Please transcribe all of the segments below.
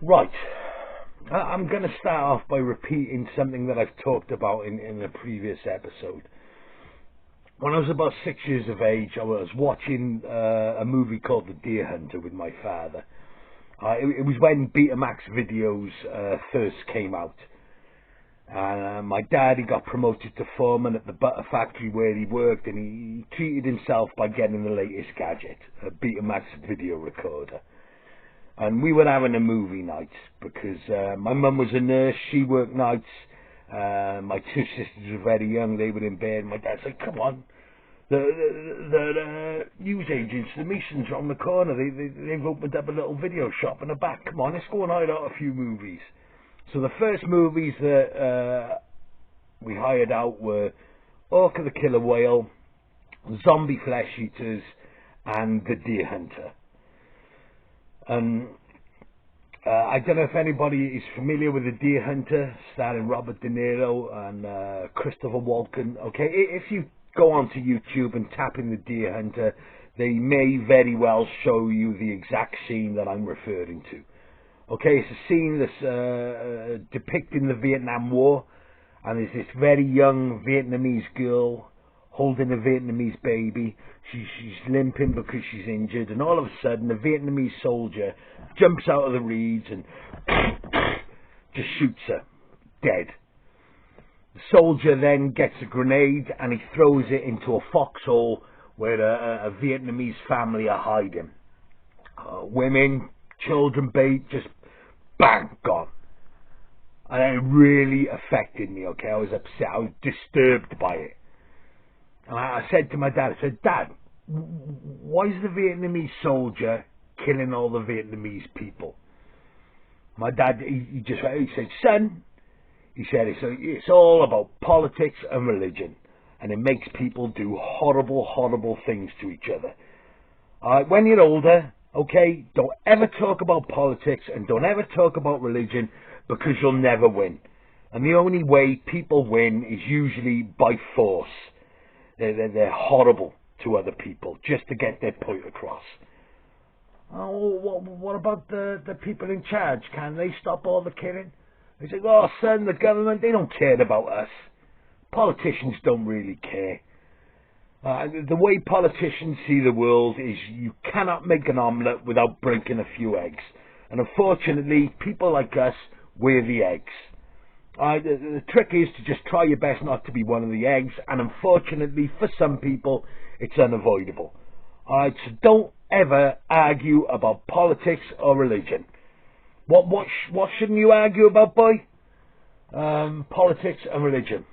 Right. I'm going to start off by repeating something that I've talked about in a previous episode. When I was about 6 years of age, I was watching a movie called The Deer Hunter with my father. It was when Betamax videos first came out. And my dad, he got promoted to foreman at the butter factory where he worked, and he treated himself by getting the latest gadget, a Betamax video recorder. And we were having a movie night because my mum was a nurse, she worked nights. My two sisters were very young, they were in bed. My dad said, come on, the news agents, the Masons are on the corner, they've opened up a little video shop in the back, come on, let's go and hire out a few movies. So the first movies that we hired out were Orca the Killer Whale, Zombie Flesh Eaters, and The Deer Hunter. And I don't know if anybody is familiar with The Deer Hunter, starring Robert De Niro and Christopher Walken. Okay, if you go onto YouTube and tap in The Deer Hunter, they may very well show you the exact scene that I'm referring to. Okay, it's a scene that's depicting the Vietnam War, and there's this very young Vietnamese girl holding a Vietnamese baby. She's limping because she's injured, and all of a sudden the Vietnamese soldier jumps out of the reeds and just shoots her dead. The soldier then gets a grenade and he throws it into a foxhole where a Vietnamese family are hiding. Women, children, babe, just bang, gone. And it really affected me, okay? I was upset, I was disturbed by it. And I said to my dad, I said, Dad, why is the Vietnamese soldier killing all the Vietnamese people? My dad, he said, son, he said, it's all about politics and religion, and it makes people do horrible, horrible things to each other. When you're older, okay, don't ever talk about politics and don't ever talk about religion, because you'll never win. And the only way people win is usually by force. They're horrible to other people just to get their point across. Oh, what about the people in charge? Can they stop all the killing? They say, oh son, the government, they don't care about us. Politicians don't really care. The way politicians see the world is you cannot make an omelette without breaking a few eggs. And unfortunately, people like us, we're the eggs. The trick is to just try your best not to be one of the eggs, and unfortunately for some people it's unavoidable. So don't ever argue about politics or religion. What shouldn't you argue about, boy? Politics and religion.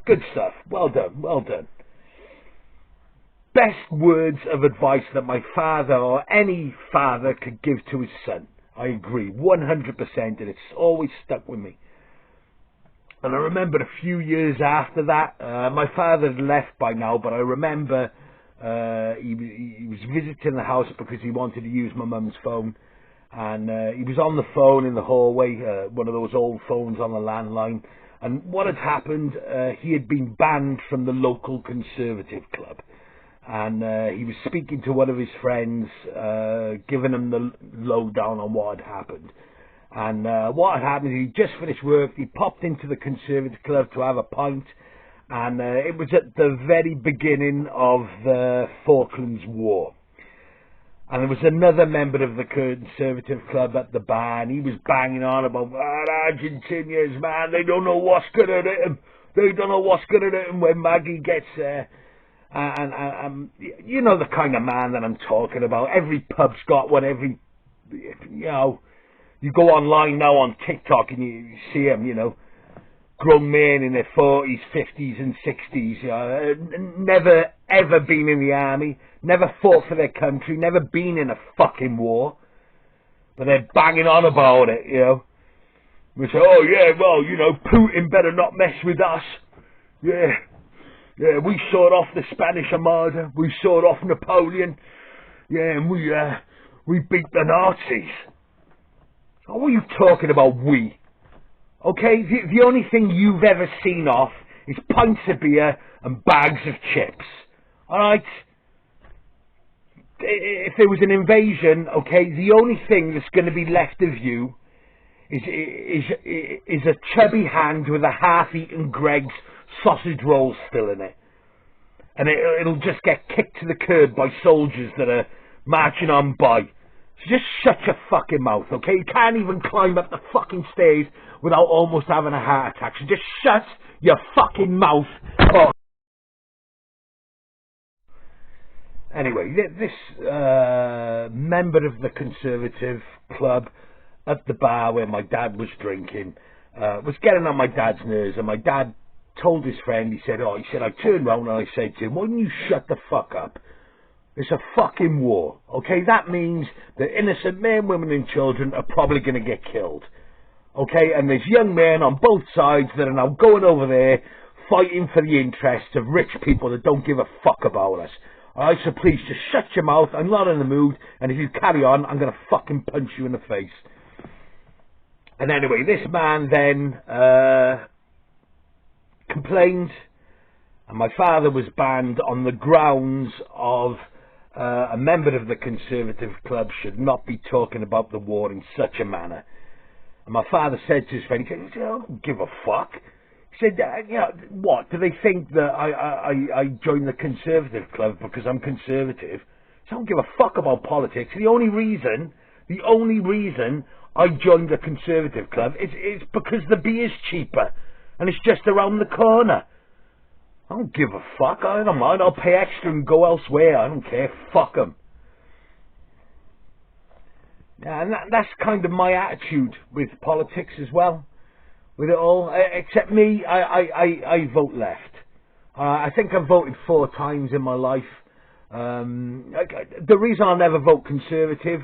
Good stuff. Well done, well done. Best words of advice that my father or any father could give to his son. I agree 100%, and it's always stuck with me. And I remember a few years after that, my father had left by now, but I remember he was visiting the house because he wanted to use my mum's phone. And he was on the phone in the hallway, one of those old phones on the landline. And what had happened, he had been banned from the local Conservative club. And he was speaking to one of his friends, giving him the lowdown on what had happened. And what had happened is he just finished work, he popped into the Conservative club to have a pint, and it was at the very beginning of the Falklands War. And there was another member of the Conservative club at the bar, and he was banging on about, Argentinians, man, they don't know what's going to hit them. They don't know what's going to hit them when Maggie gets there. And you know the kind of man that I'm talking about. Every pub's got one, you go online now on TikTok and you see them, grown men in their 40s, 50s and 60s, never ever been in the army, never fought for their country, never been in a fucking war, but they're banging on about it, We say, oh yeah, well, Putin better not mess with us. Yeah, we sawed off the Spanish Armada, we sawed off Napoleon, and we beat the Nazis. What are you talking about, we? Okay, the only thing you've ever seen off is pints of beer and bags of chips. Alright? if there was an invasion, okay, the only thing that's going to be left of you is a chubby hand with a half-eaten Greg's sausage roll still in it. And it'll just get kicked to the curb by soldiers that are marching on by. So just shut your fucking mouth, okay? You can't even climb up the fucking stairs without almost having a heart attack. So just shut your fucking mouth. Oh. Anyway, this member of the Conservative club at the bar where my dad was drinking was getting on my dad's nerves, and my dad told his friend, he said, I turned round and I said to him, why don't you shut the fuck up? It's a fucking war, okay? That means that innocent men, women and children are probably going to get killed, okay? And there's young men on both sides that are now going over there fighting for the interests of rich people that don't give a fuck about us. Alright, so please just shut your mouth. I'm not in the mood, and if you carry on, I'm going to fucking punch you in the face. And anyway, this man then complained, and my father was banned on the grounds of a member of the Conservative club should not be talking about the war in such a manner. And my father said to his friend, he said, I don't give a fuck. He said, what, do they think that I joined the Conservative club because I'm conservative? So I don't give a fuck about politics. The only reason I joined the Conservative club is because the beer's cheaper and it's just around the corner. I don't give a fuck. I don't mind. I'll pay extra and go elsewhere. I don't care. Fuck them. Yeah, and that's kind of my attitude with politics as well. With it all, except me, I vote left. I think I've voted 4 times in my life. The reason I'll never vote Conservative,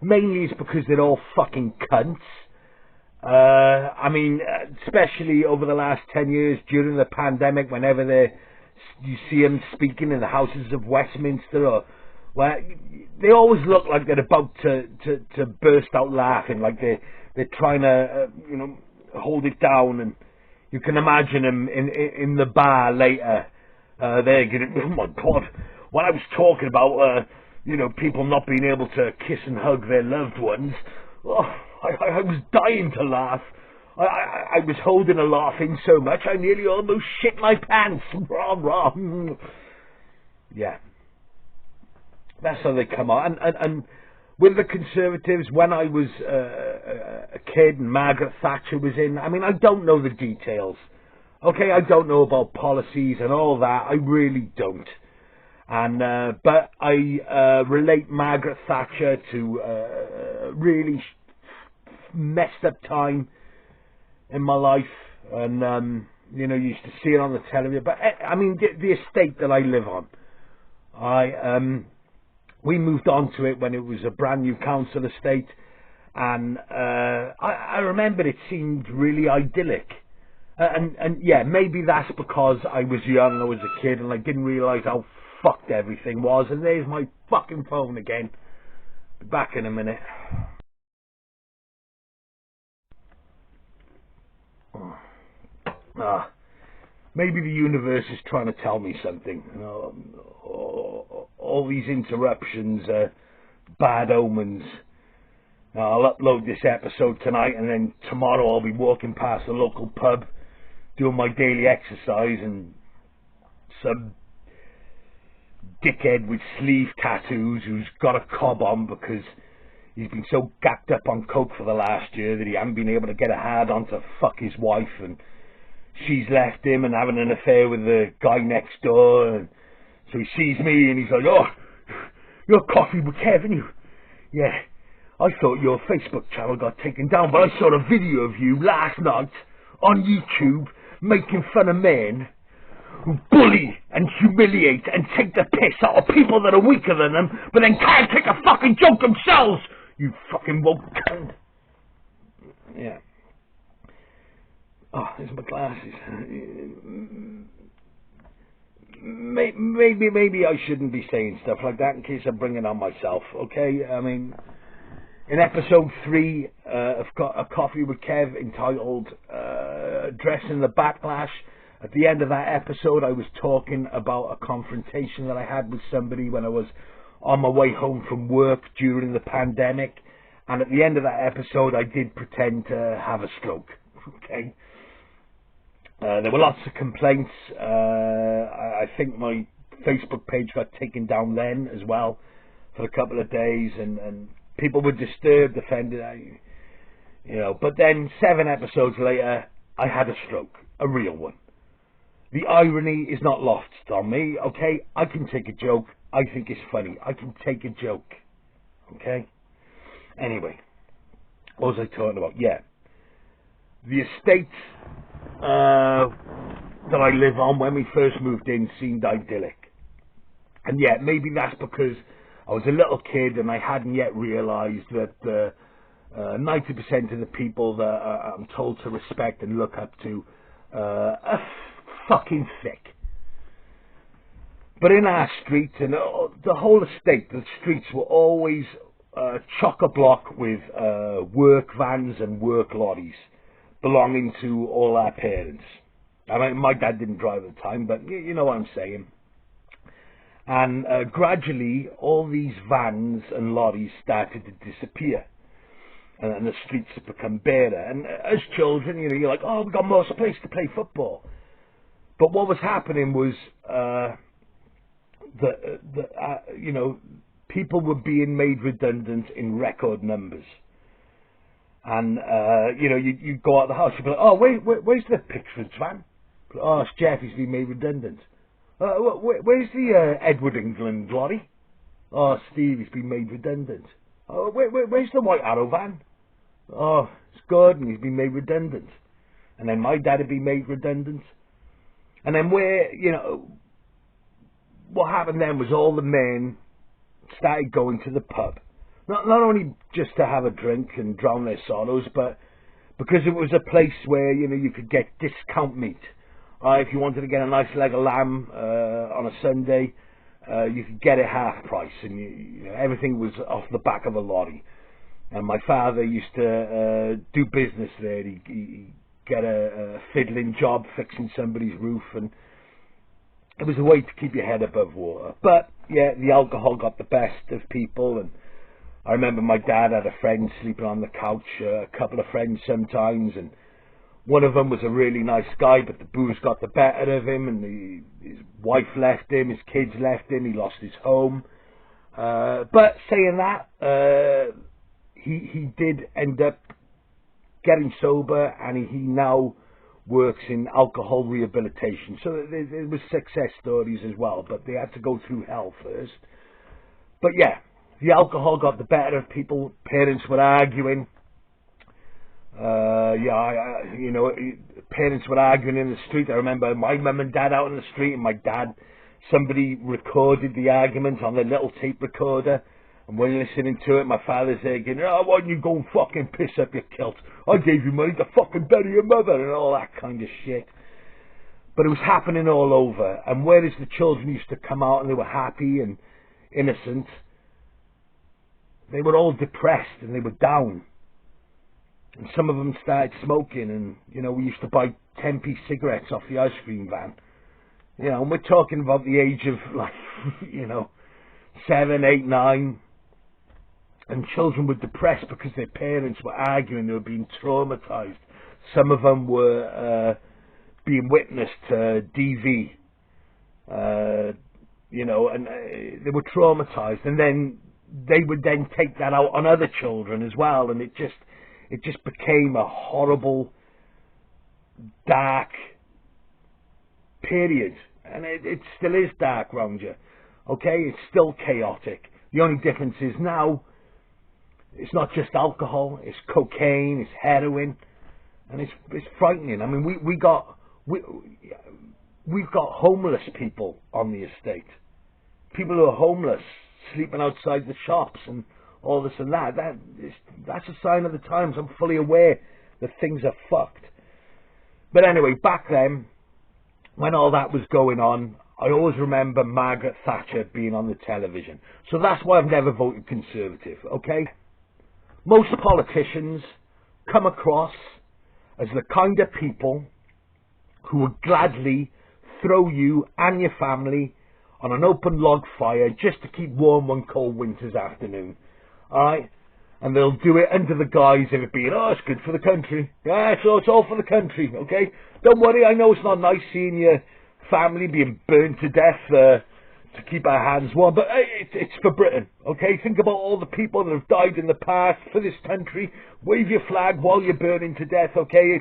mainly is because they're all fucking cunts. I mean, especially over the last 10 years during the pandemic, whenever you see them speaking in the Houses of Westminster, or where they always look like they're about to burst out laughing, like they're trying to hold it down, and you can imagine them in the bar later. They're getting, oh my god, when I was talking about people not being able to kiss and hug their loved ones, I was dying to laugh. I was holding a laugh in so much I nearly almost shit my pants. Yeah, that's how they come out. And with the Conservatives, when I was a kid and Margaret Thatcher was in, I mean, I don't know the details. Okay, I don't know about policies and all that. I really don't. And but I relate Margaret Thatcher to really messed up time in my life, and used to see it on the television. But I mean, the estate that I live on, we moved on to it when it was a brand new council estate, and I remember it seemed really idyllic. And yeah, maybe that's because I was young, I was a kid, and I didn't realise how fucked everything was. And there's my fucking phone again. Be back in a minute. Maybe the universe is trying to tell me something. All these interruptions are bad omens. I'll upload this episode tonight, and then tomorrow I'll be walking past a local pub doing my daily exercise, and some dickhead with sleeve tattoos who's got a cob on because he's been so gacked up on coke for the last year that he hasn't been able to get a hard on to fuck his wife, and she's left him and having an affair with the guy next door. And so he sees me and he's like, oh, you're Coffee with Kevin, you? Yeah, I thought your Facebook channel got taken down, but I saw a video of you last night on YouTube making fun of men who bully and humiliate and take the piss out of people that are weaker than them, but then can't take a fucking joke themselves. You fucking woke cunt. Yeah. Oh, there's my glasses. Maybe I shouldn't be saying stuff like that in case I'm bringing on myself, okay? I mean, in episode 3 of A Coffee with Kev, entitled Addressing the Backlash, at the end of that episode I was talking about a confrontation that I had with somebody when I was on my way home from work during the pandemic, and at the end of that episode I did pretend to have a stroke. Okay. There were lots of complaints. I think my Facebook page got taken down then as well for a couple of days, and people were disturbed, offended, but then 7 episodes later I had a stroke, a real one. The irony is not lost on me, okay? I can take a joke. I think it's funny. I can take a joke, okay? Anyway, what was I talking about? Yeah. The estate that I live on when we first moved in seemed idyllic. And yeah, maybe that's because I was a little kid and I hadn't yet realised that 90% of the people that I'm told to respect and look up to are fucking thick. But in our street and the whole estate, the streets were always chock-a-block with work vans and work lorries belonging to all our parents. I mean, my dad didn't drive at the time, but you know what I'm saying. And gradually, all these vans and lorries started to disappear. And the streets have become barer. And as children, you're like, oh, we've got more space to play football. But what was happening was people were being made redundant in record numbers. And, you'd go out the house, you'd be like, oh, where's the Pickford's van? Oh, it's Jeff, he's been made redundant. Where's the Edward England lorry? Oh, Steve, he's been made redundant. Oh, where's the White Arrow van? Oh, it's Gordon, he's been made redundant. And then my dad had been made redundant. And then what happened then was all the men started going to the pub. Not only just to have a drink and drown their sorrows, but because it was a place where, you could get discount meat. If you wanted to get a nice leg of lamb on a Sunday, you could get it half price, and everything was off the back of a lorry. And my father used to do business there. He get a fiddling job fixing somebody's roof, and it was a way to keep your head above water. But yeah, the alcohol got the best of people, and I remember my dad had a friend sleeping on the couch, a couple of friends sometimes, and one of them was a really nice guy, but the booze got the better of him, and his wife left him, his kids left him, he lost his home. But saying that, he did end up getting sober, and he now works in alcohol rehabilitation. So there was success stories as well, but they had to go through hell first. But yeah, the alcohol got the better of people. Parents were arguing. Parents were arguing in the street. I remember my mum and dad out in the street, and somebody recorded the argument on their little tape recorder, and when listening to it, my father's there going, oh, why don't you go and fucking piss up your kilt? I gave you money to fucking bury your mother, and all that kind of shit. But it was happening all over, and whereas the children used to come out and they were happy and innocent, they were all depressed and they were down. And some of them started smoking, and, we used to buy 10p cigarettes off the ice cream van. And we're talking about the age of, 7, 8, 9. And children were depressed because their parents were arguing, they were being traumatised. Some of them were being witness to DV, and they were traumatised. And then they would then take that out on other children as well, and it just became a horrible, dark period. And it still is dark round you. Okay? It's still chaotic. The only difference is now, it's not just alcohol, it's cocaine, it's heroin, and it's frightening. I mean, we've got homeless people on the estate. People who are homeless, sleeping outside the shops and all this and that. That's a sign of the times. I'm fully aware that things are fucked. But anyway, back then, when all that was going on, I always remember Margaret Thatcher being on the television. So that's why I've never voted Conservative, okay? Most politicians come across as the kind of people who would gladly throw you and your family on an open log fire just to keep warm one cold winter's afternoon. Alright? And they'll do it under the guise of it being, oh, it's good for the country. Yeah, so it's all for the country, okay? Don't worry, I know it's not nice seeing your family being burned to death to keep our hands warm, but it's for Britain, okay? Think about all the people that have died in the past for this country. Wave your flag while you're burning to death, okay?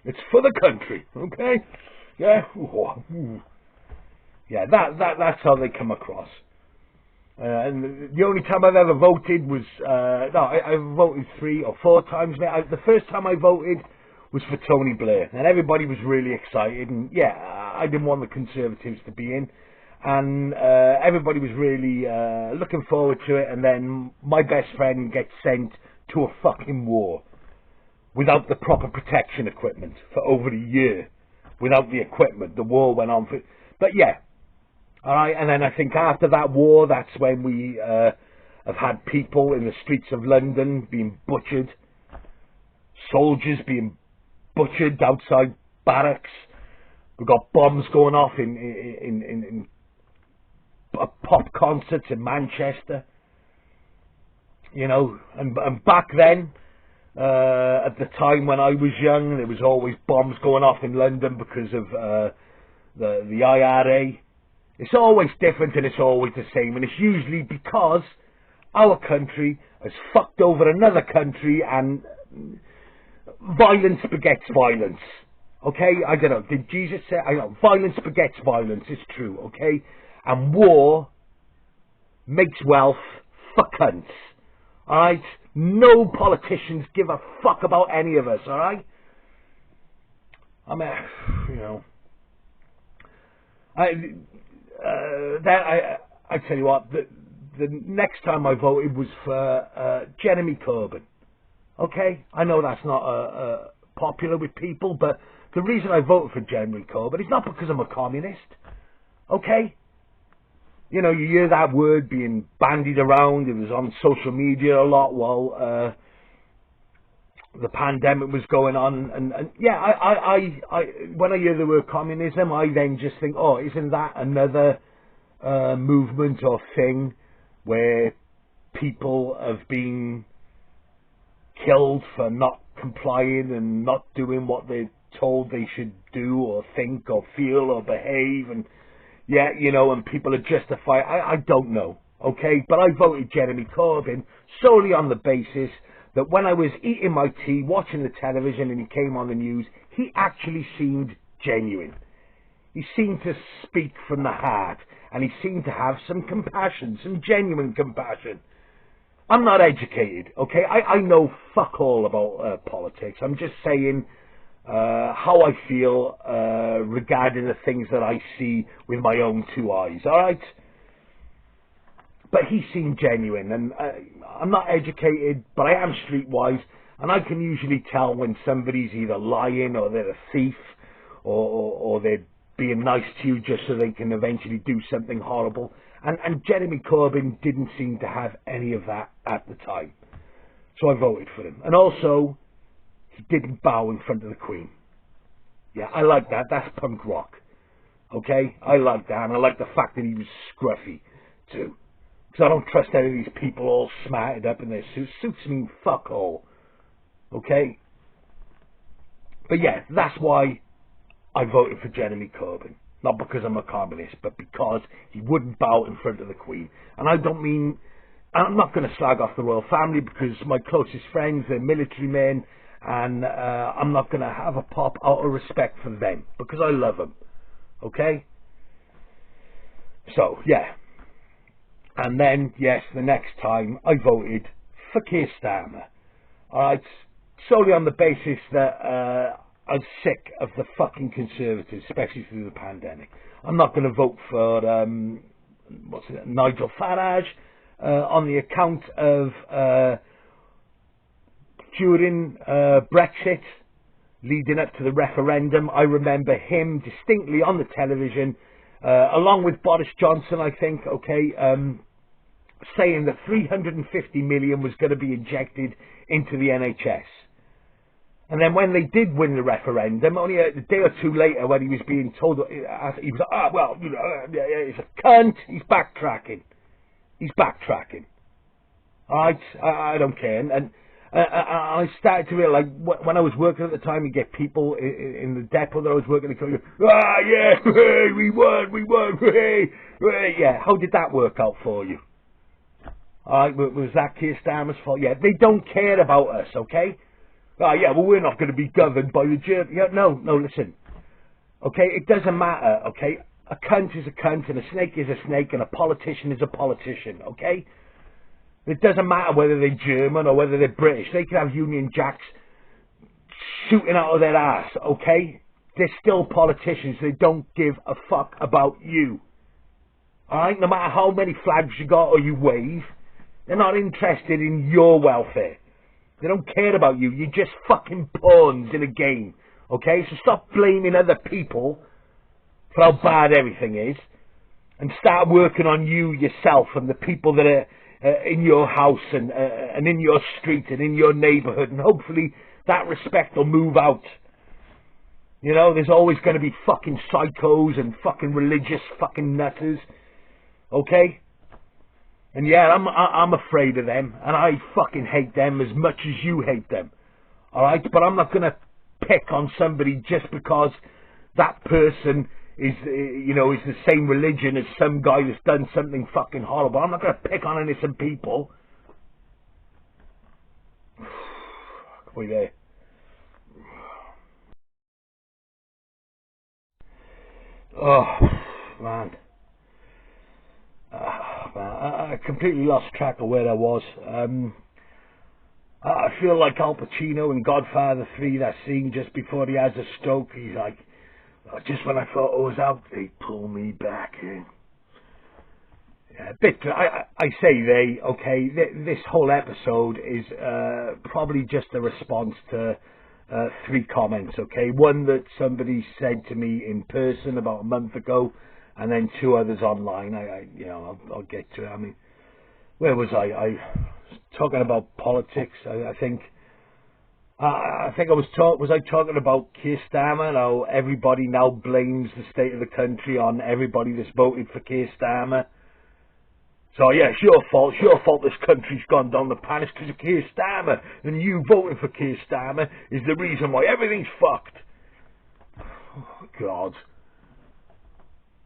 It's for the country, okay? Yeah? Yeah, that's how they come across. And the only time I've ever voted was, I've voted 3 or 4 times now. The first time I voted was for Tony Blair, and everybody was really excited, and yeah, I didn't want the Conservatives to be in, and everybody was really looking forward to it, and then my best friend gets sent to a fucking war without the proper protection equipment for over a year. Without the equipment, the war went on for, but yeah. Alright, and then I think after that war, that's when we have had people in the streets of London being butchered, soldiers being butchered outside barracks. We've got bombs going off in pop concerts in Manchester. You know, and back then, at the time when I was young, there was always bombs going off in London because of the IRA. It's always different and it's always the same, and it's usually because our country has fucked over another country, and violence begets violence. Okay? I don't know, did Jesus say, I know, violence begets violence, it's true, okay? And war makes wealth for cunts. Alright? No politicians give a fuck about any of us, alright? I mean, you know, I tell you what, the next time I voted was for Jeremy Corbyn. Okay, I know that's not popular with people, but the reason I voted for Jeremy Corbyn is not because I'm a communist. Okay, you know, you hear that word being bandied around. It was on social media a lot while the pandemic was going on, and yeah, I when I hear the word communism, I then just think, oh, isn't that another movement or thing where people have been killed for not complying and not doing what they're told they should do or think or feel or behave, and yeah, you know, and people are justified. I don't know, okay, but I voted Jeremy Corbyn solely on the basis that when I was eating my tea, watching the television, and he came on the news, he actually seemed genuine. He seemed to speak from the heart, and he seemed to have some compassion, some genuine compassion. I'm not educated, okay? I know fuck all about politics. I'm just saying how I feel regarding the things that I see with my own 2 eyes, alright? But he seemed genuine, and I'm not educated, but I am streetwise, and I can usually tell when somebody's either lying or they're a thief, or they're being nice to you just so they can eventually do something horrible. And Jeremy Corbyn didn't seem to have any of that at the time. So I voted for him. And also, he didn't bow in front of the Queen. Yeah, I like that. That's punk rock. Okay? I like that, and I like the fact that he was scruffy, too. Because I don't trust any of these people all smarted up in their suits. Suits mean fuck all. Okay? But yeah, that's why I voted for Jeremy Corbyn. Not because I'm a communist, but because he wouldn't bow in front of the Queen. And I don't mean... I'm not going to slag off the royal family, because my closest friends, they're military men, and I'm not going to have a pop out of respect for them, because I love them. Okay? So, yeah. And then, yes, the next time I voted for Keir Starmer. Alright? Solely on the basis that I'm sick of the fucking Conservatives, especially through the pandemic. I'm not going to vote for, Nigel Farage, on the account of, during Brexit, leading up to the referendum, I remember him distinctly on the television, along with Boris Johnson, I think, okay, saying that 350 million was going to be injected into the NHS. And then when they did win the referendum, only a day or two later, when he was being told, he was like, well, he's a cunt, he's backtracking. He's backtracking. Alright, I don't care. And I started to realise, when I was working at the time, you get people in the depot that I was working at, going, hey, we won, hey. Yeah, how did that work out for you? Alright, was that Keir Starmer's fault? Yeah, they don't care about us, okay? Yeah, well, we're not going to be governed by the German. Yeah, no, listen. Okay, it doesn't matter, okay? A cunt is a cunt, and a snake is a snake, and a politician is a politician, okay? It doesn't matter whether they're German or whether they're British. They can have Union Jacks shooting out of their ass, okay? They're still politicians. They don't give a fuck about you. Alright? No matter how many flags you got or you wave, they're not interested in your welfare. They don't care about you. You're just fucking pawns in a game. Okay? So stop blaming other people for how bad everything is. And start working on you yourself and the people that are in your house and in your street and in your neighbourhood. And hopefully that respect will move out. You know, there's always going to be fucking psychos and fucking religious fucking nutters. Okay? And yeah, I'm afraid of them, and I fucking hate them as much as you hate them. Alright? But I'm not going to pick on somebody just because that person is, is the same religion as some guy that's done something fucking horrible. I'm not going to pick on innocent people. Wait there. Oh, man. I completely lost track of where I was. I feel like Al Pacino in Godfather 3, that scene just before he has a stroke. He's like, just when I thought I was out, they pull me back in. Yeah, I say they, okay, this whole episode is probably just a response to 3 comments, okay? One that somebody said to me in person about a month ago, and then 2 others online. I'll get to it. I mean, where was I? I was talking about politics. I think I was talking about Keir Starmer and how everybody now blames the state of the country on everybody that's voted for Keir Starmer. So yeah, it's your fault. It's your fault this country's gone down the pan. It's because of Keir Starmer, and you voting for Keir Starmer is the reason why everything's fucked. Oh, God.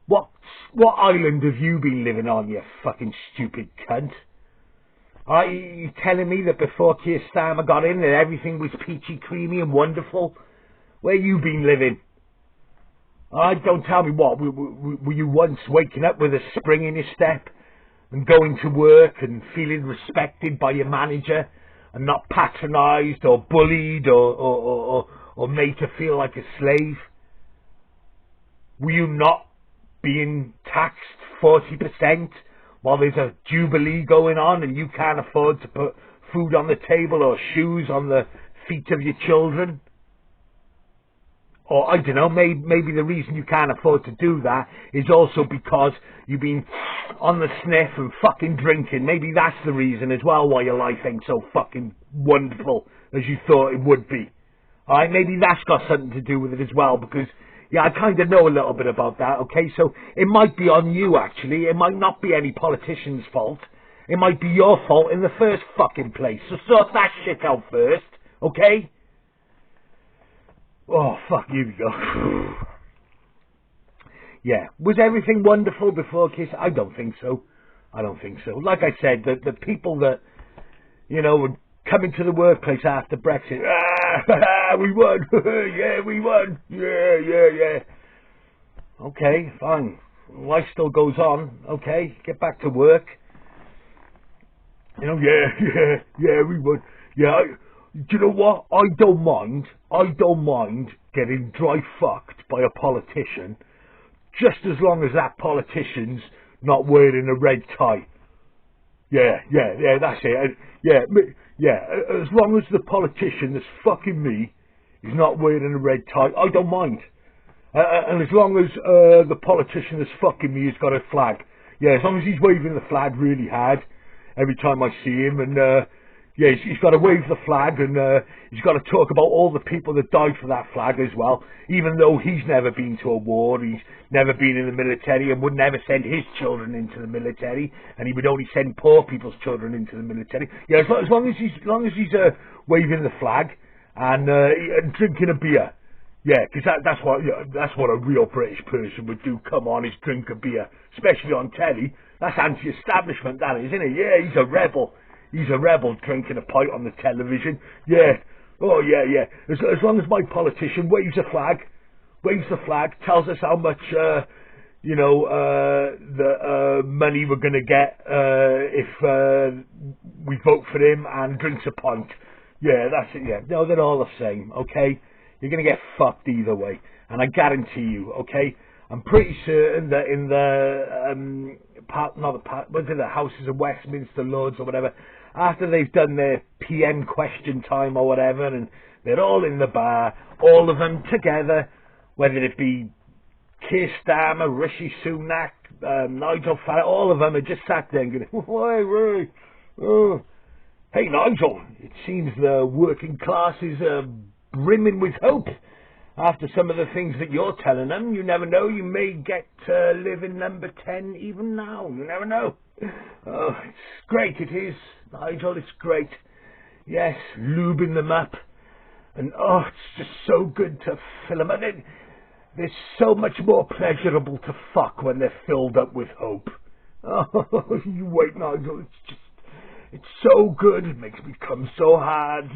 What island have you been living on, you fucking stupid cunt? Are you telling me that before Keir Starmer got in that everything was peachy, creamy and wonderful? Where you been living? Don't tell me what. Were you once waking up with a spring in your step and going to work and feeling respected by your manager and not patronised or bullied or made to feel like a slave? Were you not being taxed 40% while there's a jubilee going on and you can't afford to put food on the table or shoes on the feet of your children? Or, I don't know, maybe the reason you can't afford to do that is also because you've been on the sniff and fucking drinking. Maybe that's the reason as well why your life ain't so fucking wonderful as you thought it would be. Alright, maybe that's got something to do with it as well, because yeah, I kind of know a little bit about that, okay? So it might be on you, actually. It might not be any politician's fault. It might be your fault in the first fucking place. So sort that shit out first, okay? Oh, fuck, here we go. Yeah, was everything wonderful before Kiss? I don't think so. I don't think so. Like I said, the people that, would come into the workplace after Brexit, we won, yeah, we won, yeah. Okay, fine. Life still goes on, okay, get back to work. Yeah, we won. Yeah, do you know what? I don't mind getting dry fucked by a politician, just as long as that politician's not wearing a red tie. Yeah, that's it. As long as the politician that's fucking me is not wearing a red tie, I don't mind. And as long as the politician that's fucking me has got a flag. Yeah, as long as he's waving the flag really hard every time I see him, and Yeah, he's got to wave the flag, and he's got to talk about all the people that died for that flag as well, even though he's never been to a war, he's never been in the military, and would never send his children into the military, and he would only send poor people's children into the military. Yeah, as long as he's waving the flag and drinking a beer. Yeah, because that's what a real British person would do. Come on, is drink a beer, especially on telly. That's anti-establishment, that is, isn't it? Yeah, he's a rebel. He's a rebel drinking a pint on the television. Yeah. Oh, yeah, yeah. As long as my politician waves the flag, tells us how much, the money we're going to get if we vote for him, and drinks a pint. Yeah, that's it, yeah. No, they're all the same, okay? You're going to get fucked either way. And I guarantee you, okay? I'm pretty certain that in the, the Houses of Westminster, Lords or whatever, after they've done their PM question time or whatever, and they're all in the bar, all of them together, whether it be Keir Starmer, Rishi Sunak, Nigel Farage, all of them are just sat there and going, why, oh. Hey Nigel, it seems the working classes are brimming with hope. After some of the things that you're telling them, you never know, you may get to live in number 10 even now. You never know. Oh, it's great, it is, Nigel, it's great. Yes, lubing them up. And oh, it's just so good to fill them up. They're so much more pleasurable to fuck when they're filled up with hope. Oh, you wait, Nigel, it's so good, it makes me come so hard.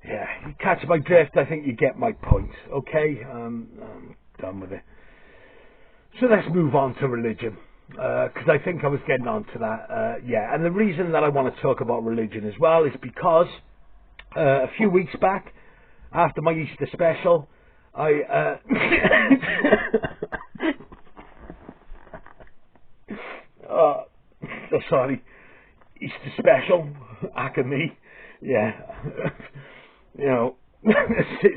Yeah, you catch my drift, I think you get my point, okay? I'm done with it. So let's move on to religion, because I think I was getting on to that, yeah. And the reason that I want to talk about religion as well is because a few weeks back, after my Easter special, I... sorry, Easter special, me, yeah. You know,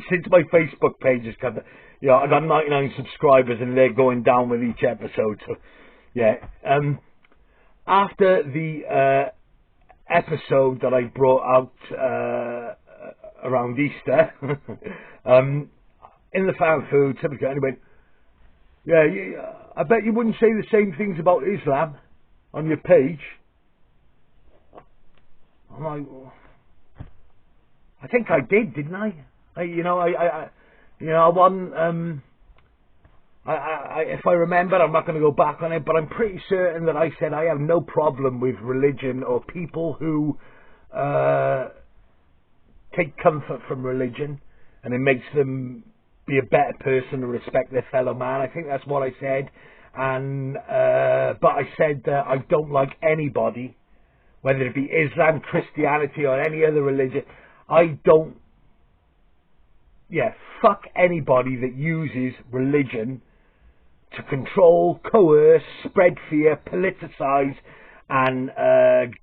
since my Facebook page has come, you know, I got 99 subscribers and they're going down with each episode. So, yeah. After the episode that I brought out around Easter, in the fan food, somebody went, yeah, I bet you wouldn't say the same things about Islam on your page. I'm like, I think I did, didn't I? I wasn't, if I remember, I'm not going to go back on it, but I'm pretty certain that I said I have no problem with religion or people who take comfort from religion and it makes them be a better person and respect their fellow man. I think that's what I said. And but I said that I don't like anybody, whether it be Islam, Christianity or any other religion. I don't, fuck anybody that uses religion to control, coerce, spread fear, politicize, and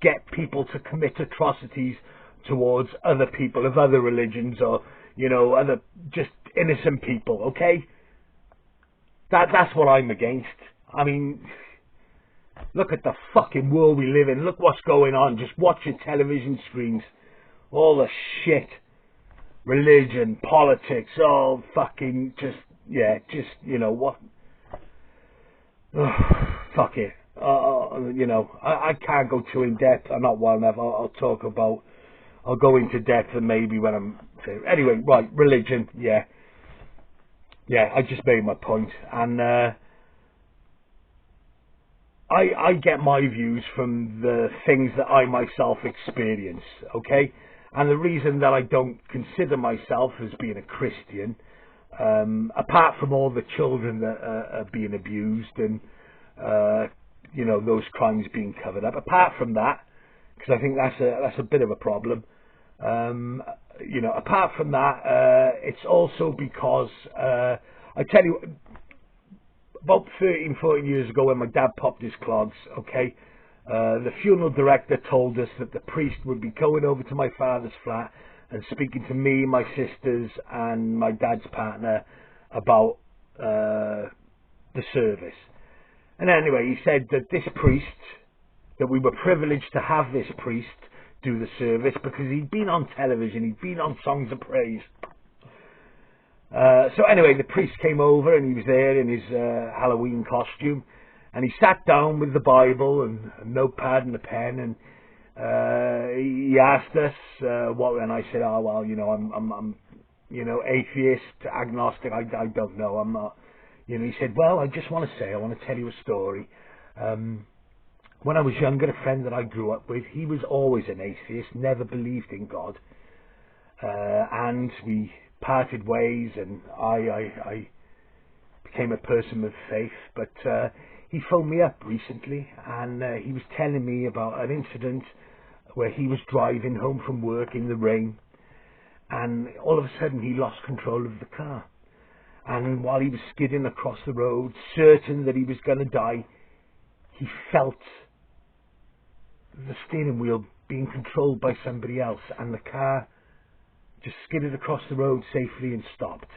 get people to commit atrocities towards other people of other religions or, other just innocent people, okay? That's what I'm against. I mean, look at the fucking world we live in. Look what's going on. Just watch your television screens. All the shit. Religion, politics, all fucking what? Fuck it. I can't go too in depth. I'm not well enough. I'll go into depth and maybe when I'm... Anyway, right, religion, yeah. Yeah, I just made my point. And I get my views from the things that I myself experience, okay? And the reason that I don't consider myself as being a Christian, apart from all the children that are being abused and, those crimes being covered up, apart from that, because I think that's a bit of a problem, apart from that, it's also because, I tell you, about 13, 14 years ago when my dad popped his clogs, okay, the funeral director told us that the priest would be going over to my father's flat and speaking to me, my sisters and my dad's partner about the service. And anyway, he said that this priest that we were privileged to have this priest do the service because he'd been on television, he'd been on Songs of Praise. So anyway, the priest came over and he was there in his Halloween costume, and he sat down with the Bible and a notepad and a pen, and he asked us what, and I said, oh well, you know, I'm you know, atheist, agnostic, I don't know, I'm not, you know. He said, well, I just want to say, I want to tell you a story. When I was younger, a friend that I grew up with, he was always an atheist, never believed in God, and we parted ways, and I became a person of faith. But he phoned me up recently, and he was telling me about an incident where he was driving home from work in the rain, and all of a sudden he lost control of the car, and while he was skidding across the road, certain that he was going to die, he felt the steering wheel being controlled by somebody else, and the car just skidded across the road safely and stopped.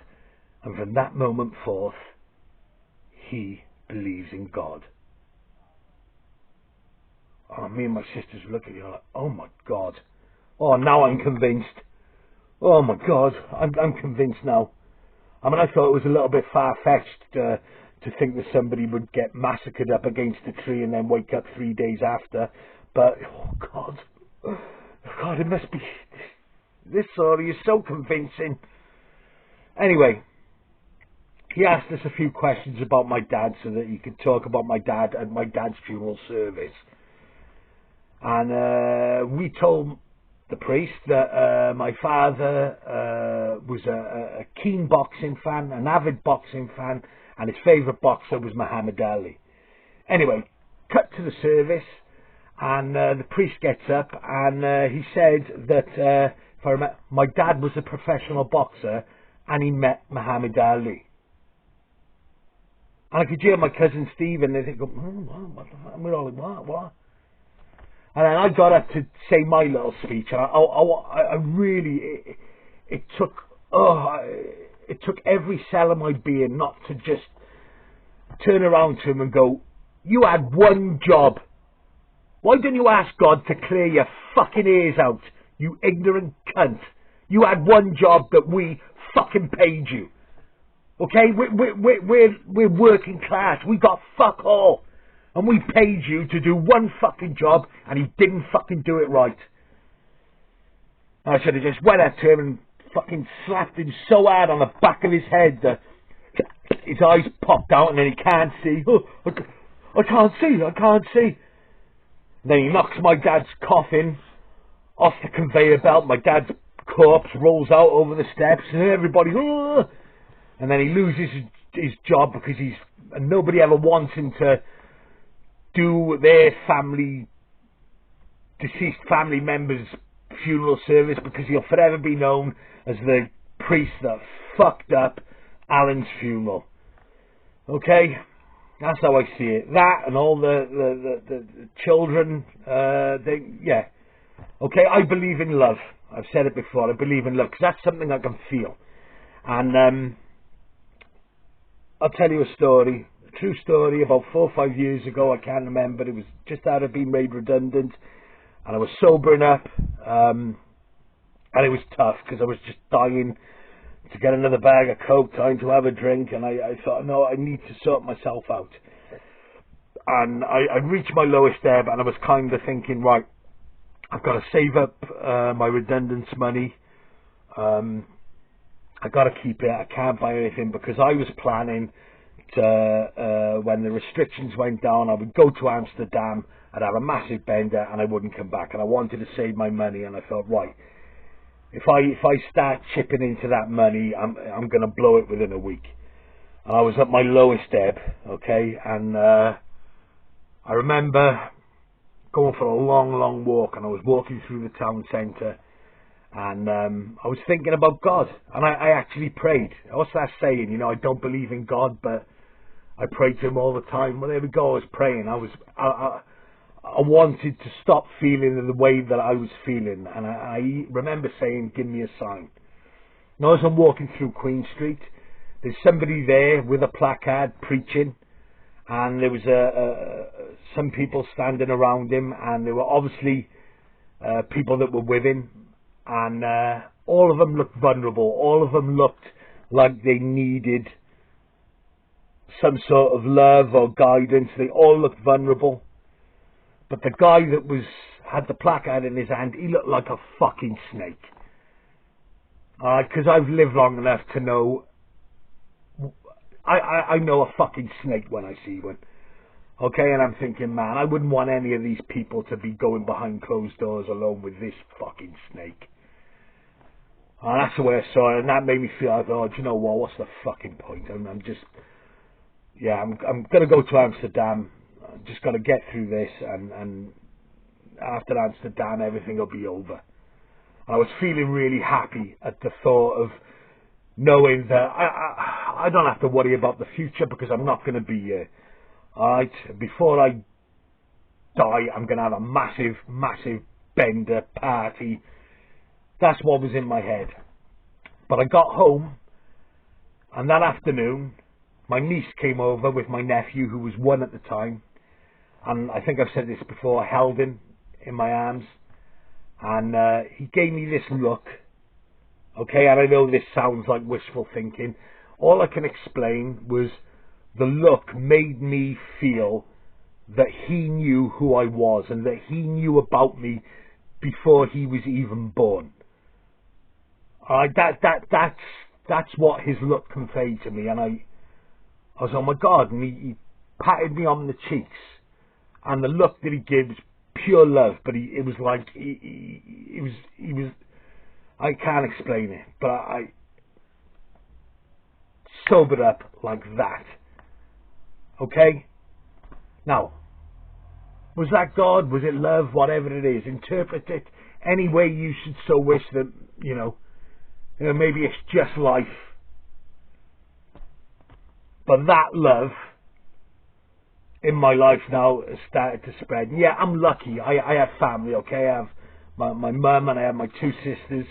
And from that moment forth, he believes in God. Oh, me and my sisters were looking at you like, oh my God. Oh, now I'm convinced. Oh my God, I'm convinced now. I mean, I thought it was a little bit far-fetched to think that somebody would get massacred up against a tree and then wake up 3 days after. But, oh God, it must be, this story is so convincing. Anyway, he asked us a few questions about my dad so that he could talk about my dad at my dad's funeral service. And we told the priest that my father was a keen boxing fan, an avid boxing fan, and his favourite boxer was Muhammad Ali. Anyway, cut to the service. And the priest gets up and he said that if I remember, my dad was a professional boxer and he met Muhammad Ali. And I could hear my cousin Steve and they think, what? And we're all like, what? And then I got up to say my little speech, and I really, it took every cell of my being not to just turn around to him and go, you had one job. Why don't you ask God to clear your fucking ears out, you ignorant cunt? You had one job that we fucking paid you. Okay, we're working class. We got fuck all, and we paid you to do one fucking job, and he didn't fucking do it right. I should have just went up to him and fucking slapped him so hard on the back of his head that his eyes popped out, and then he can't see. Oh, I can't see. Then he knocks my dad's coffin off the conveyor belt. My dad's corpse rolls out over the steps, and everybody, oh! And then he loses his job because nobody ever wants him to do their deceased family members' funeral service, because he'll forever be known as the priest that fucked up Alan's funeral. Okay? That's how I see it. That and all the children, yeah. Okay, I believe in love. I've said it before. I believe in love because that's something I can feel. And I'll tell you a story, a true story. About 4 or 5 years ago, I can't remember. It was just out of being made redundant, and I was sobering up, and it was tough because I was just dying to get another bag of coke, time to have a drink, and I thought, no, I need to sort myself out. And I reached my lowest ebb, and I was kind of thinking, right, I've got to save up my redundance money. I got to keep it. I can't buy anything, because I was planning to, when the restrictions went down, I would go to Amsterdam, I'd have a massive bender, and I wouldn't come back. And I wanted to save my money, and I thought, right, if I start chipping into that money, I'm going to blow it within a week. And I was at my lowest ebb, okay, and I remember going for a long walk, and I was walking through the town centre, and I was thinking about God, and I actually prayed. What's that saying? You know, I don't believe in God, but I pray to him all the time. Well, there we go. I was praying. I wanted to stop feeling the way that I was feeling, and I remember saying, give me a sign. Now, as I'm walking through Queen Street, there's somebody there with a placard preaching, and there was some people standing around him, and there were obviously people that were with him, and all of them looked vulnerable. All of them looked like they needed some sort of love or guidance. They all looked vulnerable. But the guy that had the placard in his hand, he looked like a fucking snake. Because I've lived long enough to know, I know a fucking snake when I see one. Okay, and I'm thinking, man, I wouldn't want any of these people to be going behind closed doors alone with this fucking snake. And that's the way I saw it, and that made me feel like, oh, do you know what, what's the fucking point? I'm going to go to Amsterdam. I'm just got to get through this, and after Amsterdam, everything will be over. I was feeling really happy at the thought of knowing that I don't have to worry about the future, because I'm not going to be here. Alright, before I die, I'm going to have a massive, massive bender party. That's what was in my head. But I got home, and that afternoon, my niece came over with my nephew, who was 1 at the time. And I think I've said this before, I held him in my arms. And he gave me this look. Okay, and I know this sounds like wishful thinking. All I can explain was the look made me feel that he knew who I was, and that he knew about me before he was even born. That's what his look conveyed to me. And I was, oh my God, and he patted me on the cheeks. And the look that he gives, pure love, but it was like, he was, I can't explain it, but I sobered up like that. Okay? Now, was that God? Was it love? Whatever it is, interpret it any way you should so wish that, you know, maybe it's just life. But that love in my life now has started to spread. And yeah, I'm lucky. I have family, okay? I have my mum, and I have my 2 sisters.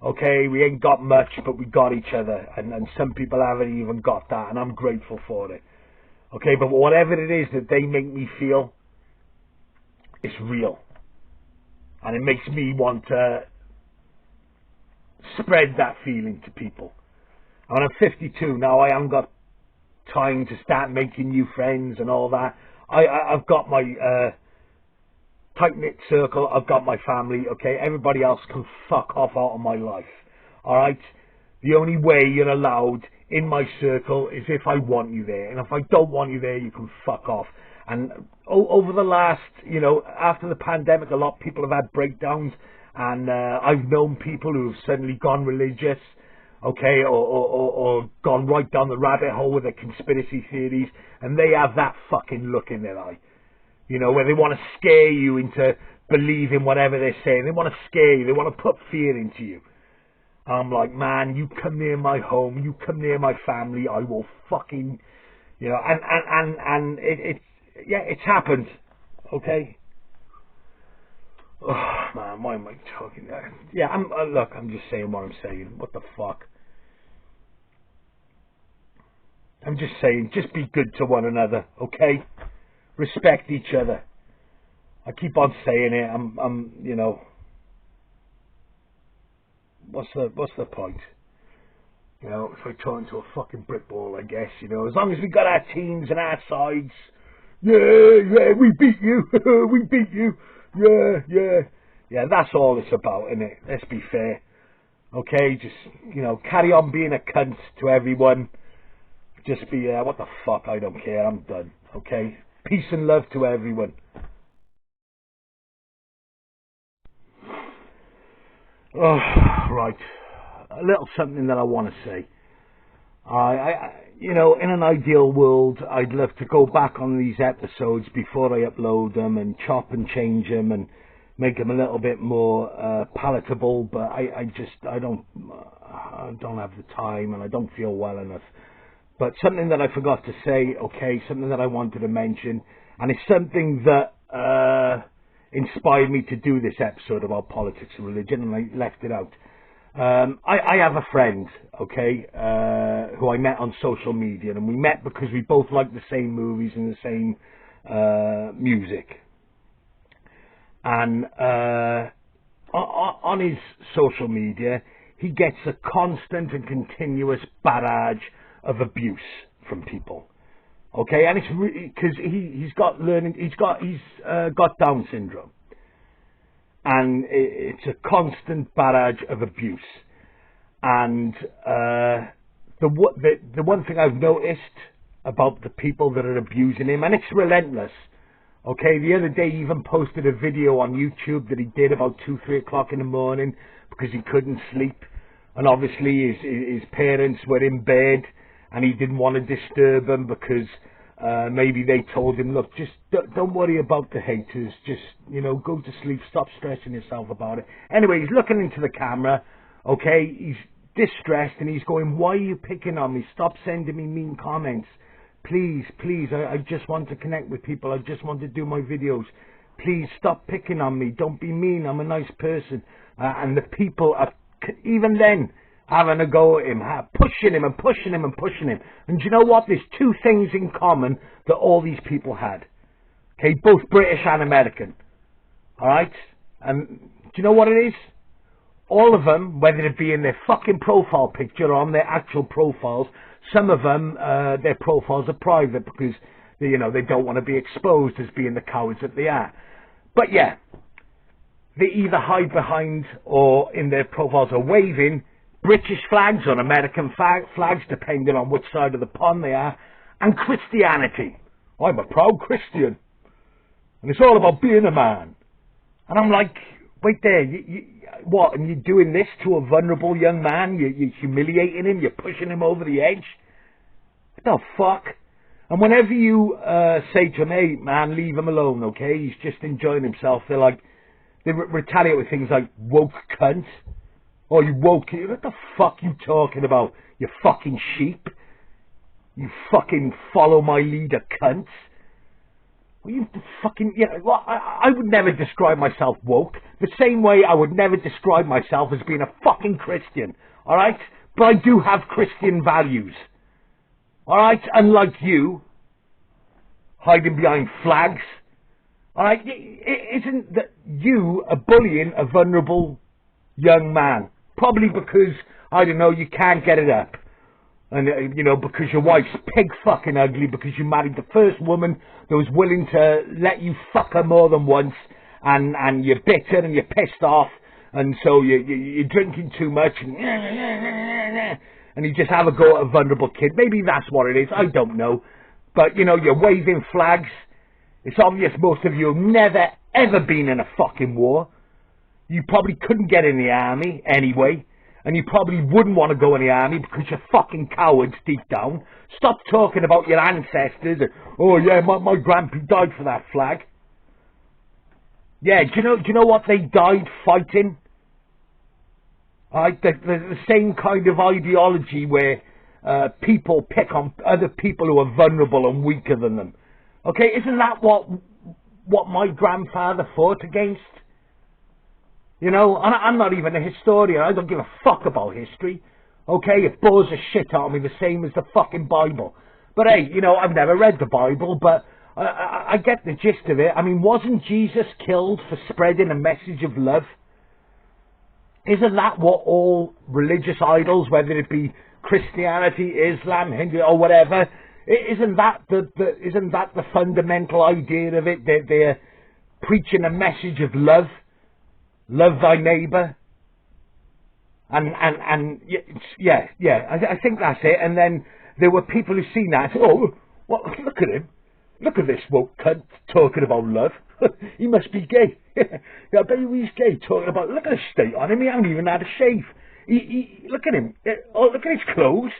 Okay, we ain't got much, but we got each other. And some people haven't even got that, and I'm grateful for it. Okay, but whatever it is that they make me feel, it's real. And it makes me want to spread that feeling to people. And I'm 52 now. I haven't got time to start making new friends and all that. I've got my tight-knit circle. I've got my family. Okay, everybody else can fuck off out of my life. All right, the only way you're allowed in my circle is if I want you there, and if I don't want you there, you can fuck off. And over the last, after the pandemic, a lot of people have had breakdowns, and I've known people who have suddenly gone religious. Okay, or gone right down the rabbit hole with their conspiracy theories, and they have that fucking look in their eye, where they want to scare you into believing whatever they're saying. They want to scare you. They want to put fear into you. I'm like, man, you come near my home, you come near my family, I will fucking, and it's happened. Okay. Oh man, why am I talking that? Yeah, I'm just saying what I'm saying. What the fuck? I'm just saying, just be good to one another, okay? Respect each other. I keep on saying it. I'm what's the point? If I turn into a fucking brick wall, I guess, as long as we got our teams and our sides, yeah, we beat you, we beat you. Yeah, that's all it's about, isn't it? Let's be fair. Okay, just, carry on being a cunt to everyone. Just be, what the fuck, I don't care, I'm done. Okay? Peace and love to everyone. Oh, right. A little something that I want to say. In an ideal world, I'd love to go back on these episodes before I upload them and chop and change them and make them a little bit more palatable, but I don't have the time, and I don't feel well enough. But something that I forgot to say, okay, something that I wanted to mention, and it's something that inspired me to do this episode about politics and religion, and I left it out. I have a friend, okay, who I met on social media, and we met because we both like the same movies and the same music. And on his social media, he gets a constant and continuous barrage of abuse from people. Okay, and it's because he's got Down syndrome, and it's a constant barrage of abuse. And the one thing I've noticed about the people that are abusing him, and it's relentless. Okay, the other day he even posted a video on YouTube that he did about 2-3 o'clock in the morning because he couldn't sleep, and obviously his parents were in bed and he didn't want to disturb them because maybe they told him, look, just don't worry about the haters, just, you know, go to sleep, stop stressing yourself about it. Anyway, he's looking into the camera, okay, he's distressed and he's going, why are you picking on me? Stop sending me mean comments. Please, I just want to connect with people. I just want to do my videos. Please stop picking on me. Don't be mean. I'm a nice person. And the people are, even then, having a go at him, pushing him and pushing him and pushing him. And do you know what? There's two things in common that all these people had. Okay, both British and American. Alright? And do you know what it is? All of them, whether it be in their fucking profile picture or on their actual profiles, some of them, their profiles are private because, you know, they don't want to be exposed as being the cowards that they are. But yeah, they either hide behind or in their profiles are waving British flags or American flags, depending on which side of the pond they are, and Christianity. I'm a proud Christian, and it's all about being a man. And I'm like, wait there, what? And you're doing this to a vulnerable young man? You're humiliating him? You're pushing him over the edge? What the fuck? And whenever you say to him, hey man, leave him alone, okay? He's just enjoying himself. They're like, they retaliate with things like woke cunt. Oh, you woke, what the fuck you talking about? You fucking sheep. You fucking follow my leader cunts. Well, you fucking, yeah, well, I would never describe myself woke. The same way I would never describe myself as being a fucking Christian. Alright? But I do have Christian values. Alright? Unlike you, hiding behind flags. Alright? Isn't that you are bullying a vulnerable young man? Probably because, I don't know, you can't get it up. And, you know, because your wife's pig fucking ugly, because you married the first woman that was willing to let you fuck her more than once, and you're bitter and you're pissed off, and so you're drinking too much, and you just have a go at a vulnerable kid. Maybe that's what it is, I don't know. But, you know, you're waving flags. It's obvious most of you have never, ever been in a fucking war. You probably couldn't get in the army anyway. And you probably wouldn't want to go in the army because you're fucking cowards deep down. Stop talking about your ancestors. And, oh yeah, my grandpa died for that flag. Yeah, do you know what they died fighting? The same kind of ideology where people pick on other people who are vulnerable and weaker than them. Okay, isn't that what my grandfather fought against? You know, and I'm not even a historian. I don't give a fuck about history. Okay, it bores the shit out of me the same as the fucking Bible. But hey, you know, I've never read the Bible, but I get the gist of it. I mean, wasn't Jesus killed for spreading a message of love? Isn't that what all religious idols, whether it be Christianity, Islam, Hindu, or whatever, isn't that the fundamental idea of it? They're preaching a message of love. Love thy neighbour, and yeah, I think that's it. And then there were people who seen that and said, oh, what, look at him, look at this woke cunt talking about love. He must be gay. Yeah, I bet you he's gay, talking about, look at the state on him, he hasn't even had a shave. Look at him, oh, look at his clothes.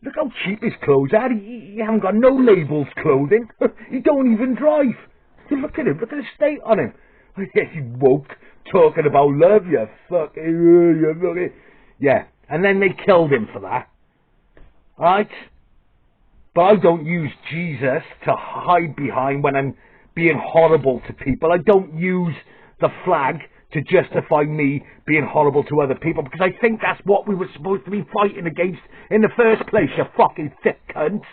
Look how cheap his clothes are. He hasn't got no labels clothing. He don't even drive. Look at him, look at the state on him. You woke, talking about love, you fucking, yeah, and then they killed him for that, right? But I don't use Jesus to hide behind when I'm being horrible to people. I don't use the flag to justify me being horrible to other people, because I think that's what we were supposed to be fighting against in the first place, you fucking thick cunts.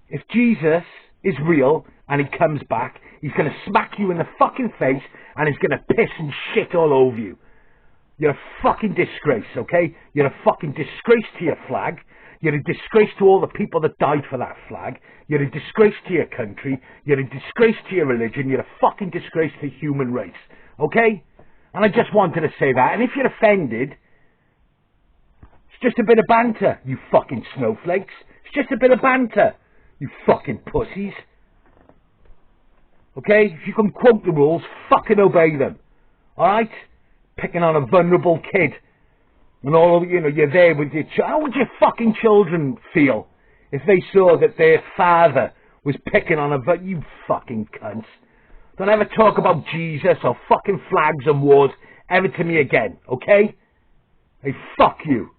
If Jesus is real and he comes back, he's going to smack you in the fucking face and he's going to piss and shit all over you. You're a fucking disgrace, okay? You're a fucking disgrace to your flag. You're a disgrace to all the people that died for that flag. You're a disgrace to your country. You're a disgrace to your religion. You're a fucking disgrace to the human race, okay? And I just wanted to say that. And if you're offended, it's just a bit of banter, you fucking snowflakes. It's just a bit of banter, you fucking pussies. Okay? If you can quote the rules, fucking obey them. Alright? Picking on a vulnerable kid. And all, you know, you're there with your how would your fucking children feel if they saw that their father was picking on you fucking cunts. Don't ever talk about Jesus or fucking flags and wars ever to me again, okay? Hey, fuck you.